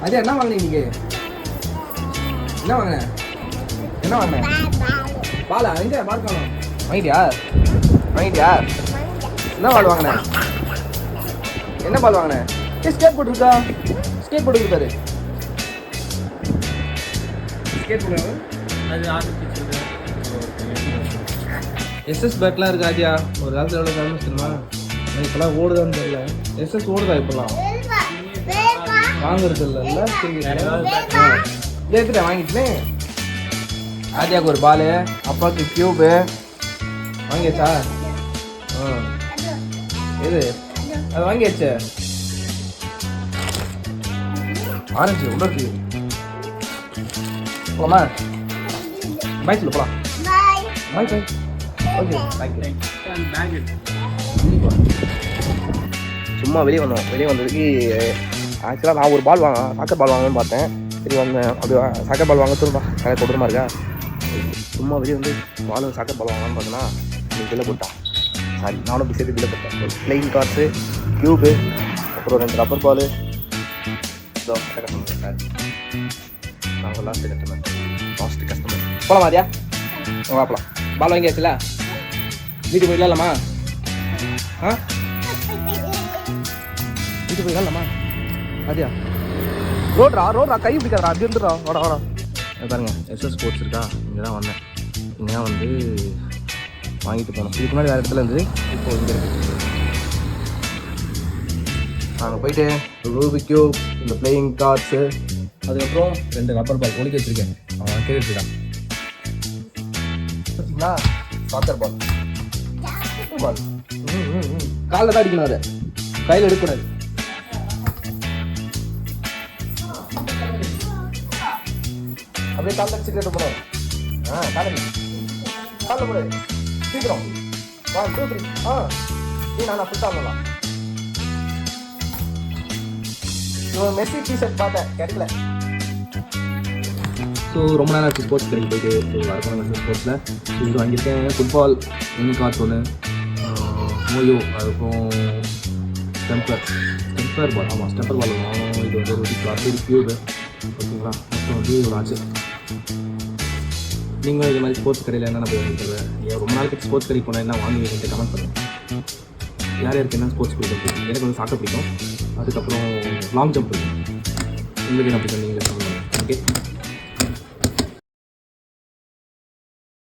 அது என்ன வாங்கினீங்க நீங்க? என்ன வாங்கின? என்ன வாங்கின? பாலா எங்க பார்க்கணும்? வாங்கிட்டியா? வாங்கிட்டியா? என்ன பால் வாங்கின? என்ன பால் வாங்கின? ஸ்கேட் போர்டு இருக்கா? ஸ்கேட் போர்டு இருக்கு பாரு. ஸ்கேட் போர்டு அது எஸ்எஸ் பேட்லாம் இருக்கு ஆதியா. ஒரு காலத்தில் எவ்வளோ ஃபேமஸ் தெரியுமா? இப்போலாம் ஓடுதான்னு தெரியல. எஸ்எஸ் ஓடுதா இப்போலாம்? வாங்குறது இல்லைல்ல. எடுத்துட்டேன், வாங்கிட்டேன். ஆதியாவுக்கு ஒரு பாலு, அப்பாவுக்கு க்யூபு வாங்கியாச்சா? எது அது வாங்கியாச்சு? ஆரஞ்சு உடம்பு போலாமா? பாய் சொல்லு, போலாம். Bye bye. Okay, thank you. சும்மா வெளியே வந்தோம். வெளியே வந்ததுக்கு ஆக்சுவலாக நான் ஒரு பால் சாக்கர் பால் வாங்கணும்னு பார்த்தேன். சரி வந்தேன். அப்படி சாக்கர் பால் வாங்க திரும்ப கடை கொடுமா இருக்கா. சும்மா வெளியே வந்து சாக்கர் பால் வாங்கலாம்னு பார்த்தோன்னா நீங்கள் பில்லை போட்டான். சாரி, நானும் அப்படி சேர்த்து பில்லை போட்டேன். ஒரு பிளெயின் கார்ட்ஸு, க்யூபு, அப்புறம் 2 ரப்பர் பாலு. இதோ கஸ்டமர் சார், நாங்கள் லாஸ்ட்டு கஸ்டமர். போகலாம் மாதிரியா? வாப்பலாம். பால் வாங்கியாச்சுல? வீட்டுக்கு போயிடலாமா? வீட்டுக்கு போயிடலாமா அதியா? ரோட்ரா கை பிடிக்காதா? அப்படி இருந்துடுறா. வாடா பாருங்க, எஸ்எஸ் ஸ்போர்ட்ஸ் இருக்கா? இங்கே தான் வந்தேன். இங்கே தான் வந்து வாங்கிட்டு போனோம். இதுக்கு முன்னாடி வேறு இடத்துல இருந்து இப்போ இங்கே இருக்கு. நாங்கள் போயிட்டு ரூபிக் கியூப், இந்த பிளேயிங் கார்ட்ஸு, அதுக்கப்புறம் 2 ரப்பர் பால் ஒழிக்க வச்சுருக்கேன். அவன் கேட்டுருக்கான். பார்த்தீங்களா? சாக்கர் பால் காலில் தான் அடிக்கணும். அதை கையில் எடுக்கக்கூடாது. அப்படியே காலில் அடிச்சுட்டு போனோம். காலில் போடு சீக்கிரம். 1 2 3. நீ நான் ஃபுல்லாக பண்ணலாம். இவன் மெஸ்ஸி டிஷர்ட் பார்த்தேன், கிடைக்கல. ஸோ ரொம்ப நேரம் ஆச்சு ஸ்போர்ட்ஸ் கடைக்கு போயிட்டு. ஸோ வரப்போன ஸ்போர்ட்ஸில் இது வாங்கியிருக்கேன். ஃபுட்பால், மினி கார்ட்ஸ் ஒன்று, மோயோ, அதுக்கப்புறம் ஸ்டெம்பர் பால். ஆமாம், ஸ்டெம்பர் பால் வாங்கணும். இது வந்து ஒரு கார்டு, ஒரு க்யூபு. ஓகேங்களா? அப்புறம் வந்து ஒரு ஆச்சு. நீங்களும் இது மாதிரி ஸ்போர்ட்ஸ் கடையில் என்னென்ன போய் வாங்கிட்டு ரொம்ப நாளைக்கு ஸ்போர்ட்ஸ் கடைக்கு போனால் என்ன வாங்குவீங்கன்ட்டு கமெண்ட் பண்ணுங்கள். யார் யாருக்கு என்ன ஸ்போர்ட்ஸ் பிடிக்கும்? எனக்கு வந்து சாக்கர் பிடிக்கும். அதுக்கப்புறம் லாங் ஜம்ப் பிடிக்கும். உங்களுக்கு என்ன பிடிக்கும்? நீங்கள் சொல்லுங்கள். ஓகே.